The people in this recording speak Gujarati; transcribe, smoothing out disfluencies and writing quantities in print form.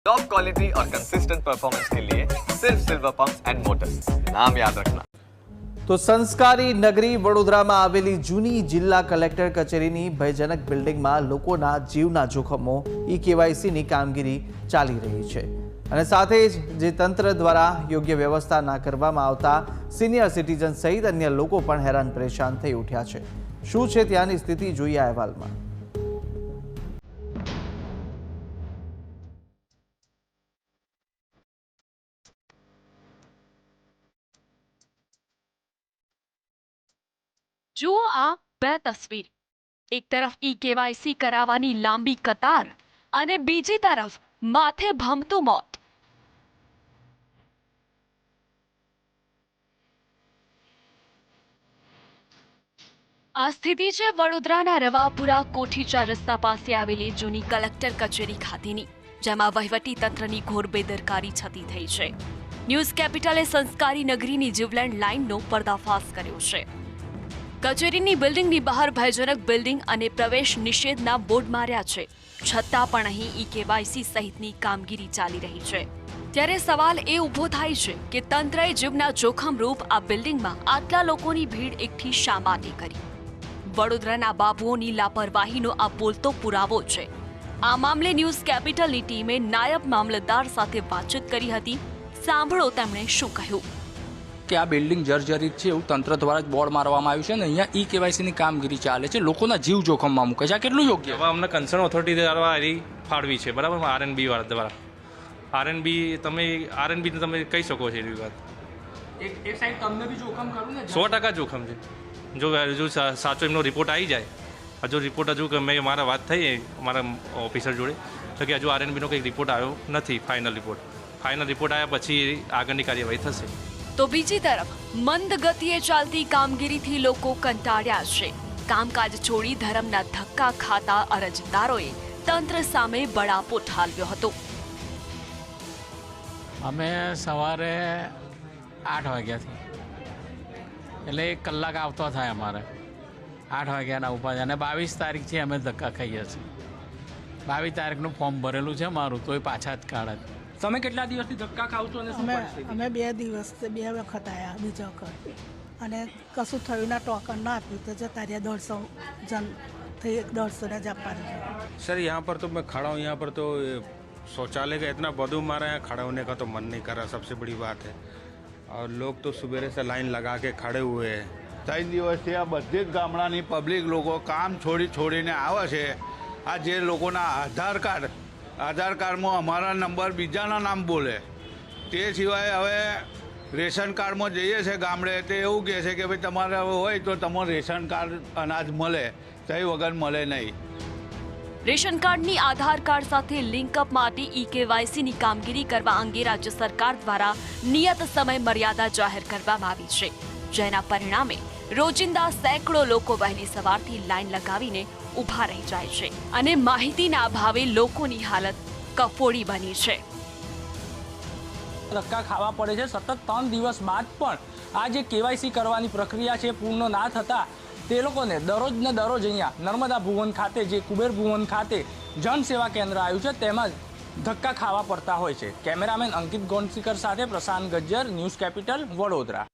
टॉप क्वालिटी और कंसिस्टेंट परफॉर्मेंस के लिए सिर्फ सिल्वर पंप्स एंड मोटर्स, नाम याद रखना। તો સંસ્કારી નગરી વડોદરામાં આવેલી જૂની જિલ્લા કલેક્ટર કચેરીની ભયજનક બિલ્ડિંગમાં લોકોના જીવના જોખમો ઈ-કેવાયસીની કામગીરી ચાલી રહી છે અને સાથે જ જે તંત્ર દ્વારા યોગ્ય વ્યવસ્થા ના કરવામાં આવતા સિનિયર સિટીઝન સહિત અન્ય લોકો પણ હેરાન પરેશાન થઈ ઉઠ્યા છે। શું છે ત્યાંની સ્થિતિ, જોઈએ અહેવાલમાં। જુઓ આ બે તસવીર, એક તરફ ઈ-કેવાયસી કરાવવાની લાંબી કતાર અને બીજી તરફ માથે ભમતું મોત। આ સ્થિતિ છે વડોદરાના રવાપુરા કોઠી 4 રસ્તા પાસે આવેલી જૂની કલેક્ટર કચેરી ખાતેની, જેમાં વહીવટી તંત્રની ઘોર બેદરકારી છતી થઈ છે। ન્યૂઝ કેપિટલે સંસ્કારી નગરીની જીવલેણ લાઇનનો પર્દાફાશ કર્યો છે। કચેરીની બિલ્ડિંગની બહાર ભયજનક બિલ્ડિંગ અને પ્રવેશ નિષેધના બોર્ડ માર્યા છે, છતાં પણ અહીં ઈ-કેવાયસી સહિતની કામગીરી ચાલી રહી છે। ત્યારે સવાલ એ ઊભો થાય છે કે તંત્રએ જીવના જોખમરૂપ આ બિલ્ડિંગમાં આટલા લોકોની ભીડ એકઠી શા માટે કરી? વડોદરાના બાબુઓની લાપરવાહીનો આ બોલતો પુરાવો છે। આ મામલે ન્યૂઝ કેપિટલની ટીમે નાયબ મામલતદાર સાથે વાતચીત કરી હતી। સાંભળો તેમણે શું કહ્યું। કે આ બિલ્ડિંગ જર્જરિત છે એવું તંત્ર દ્વારા જ બોર્ડ મારવામાં આવ્યું છે અને અહીંયા ઈ-કેવાયસીની કામગીરી ચાલે છે, લોકોના જીવ જોખમમાં મૂકે છે। આ કેટલું યોગ્ય? હવે અમને કન્સર્ન ઓથોરિટી દ્વારા ફાળવી છે, બરાબર, આરએનબી વાળા દ્વારા। આરએનબી તમે કહી શકો છો એવી વાત। એક સાઈડ તમને બી જોખમ કરું ને? 100% જોખમ છે। જો સાચો એમનો રિપોર્ટ આવી જાય, હજુ રિપોર્ટ મેં મારા વાત થઈ મારા ઓફિસર જોડે તો કે હજુ આરએનબીનો કંઈક રિપોર્ટ આવ્યો નથી, ફાઇનલ રિપોર્ટ આવ્યા પછી આગળની કાર્યવાહી થશે। તો બીજી તરફ મંદ ગતિએ ચાલતી કામગીરીથી લોકો કંટાળ્યા છે। કામકાજ છોડી ધર્મના ધક્કા ખાતા અરજદારોએ તંત્ર સામે બળાપો ઠાલવ્યો હતો। અમે સવારે 8 વાગ્યાથી, એટલે 1 કલાક આવતો થાય અમારે। 8 વાગ્યાના ઉપર અને 22 તારીખથી અમે ધક્કા ખાઈએ છીએ। 22 તારીખનું ફોર્મ ભરેલું છે મારું, તોય પાછા જ કાઢે। તમે કેટલા દિવસથી ધક્કા ખાવ છો? અને અમે 2 દિવસ 2 વખત આવ્યા, બીજા વખત અને કશું થયું ના, ટોકન ના આપ્યું તો જતા રહ્યા। 150 જન થઈ, 150 જ આપવાનું। सर यहाँ पर तो मैं खड़ा हूँ, यहाँ पर तो शौचालय का इतना बदबू मारा है, खड़ा होने का तो मन नहीं कर रहा, सबसे बड़ी बात है। और लोग तो सुबह से लाइन लगा के खड़े हुए हैं। 3 દિવસથી આ બધી જ ગામડાની પબ્લિક લોકો કામ છોડીને આવે છે। આ જે લોકોના આધાર કાર્ડમાં અમારા નંબર બીજાના નામ બોલે, તે સિવાય હવે રેશન કાર્ડમાં જઈએ છે ગામડે, તે એવું કહે છે કે ભાઈ તમારે હોય તો તમારું રેશન કાર્ડ અનાજ મળે, તે વગર મળે નહીં। રેશન કાર્ડની આધાર કાર્ડ સાથે લિંકઅપ માટે ઈ-કેવાયસીની કામગીરી કરવા અંગે રાજ્ય સરકાર દ્વારા નિયત સમય મર્યાદા જાહેર કરવામાં આવી છે, જેના પરિણામે રોજિંદા સેંકડો લોકો વહેલી સવારથી લાઈન લગાવીને ઊભા રહી જાય છે અને માહિતીના અભાવે લોકોની હાલત કફોડી બની છે। ધક્કા ખાવા પડે છે। સતત 3 દિવસ બાદ પણ આ જે કેવાયસી કરવાની પ્રક્રિયા છે પૂર્ણ ના થતા તે લોકોને દરરોજ ને દરરોજ અહીંયા નર્મદા ભુવન ખાતે, જે કુબેર ભુવન ખાતે જનસેવા કેન્દ્ર આવ્યું છે, તેમાં ધક્કા ખાવા પડતા હોય છે। કેમેરામેન અંકિત ગોંડસીકર સાથે પ્રશાંત ગજ્જર, ન્યૂઝ કેપિટલ, વડોદરા।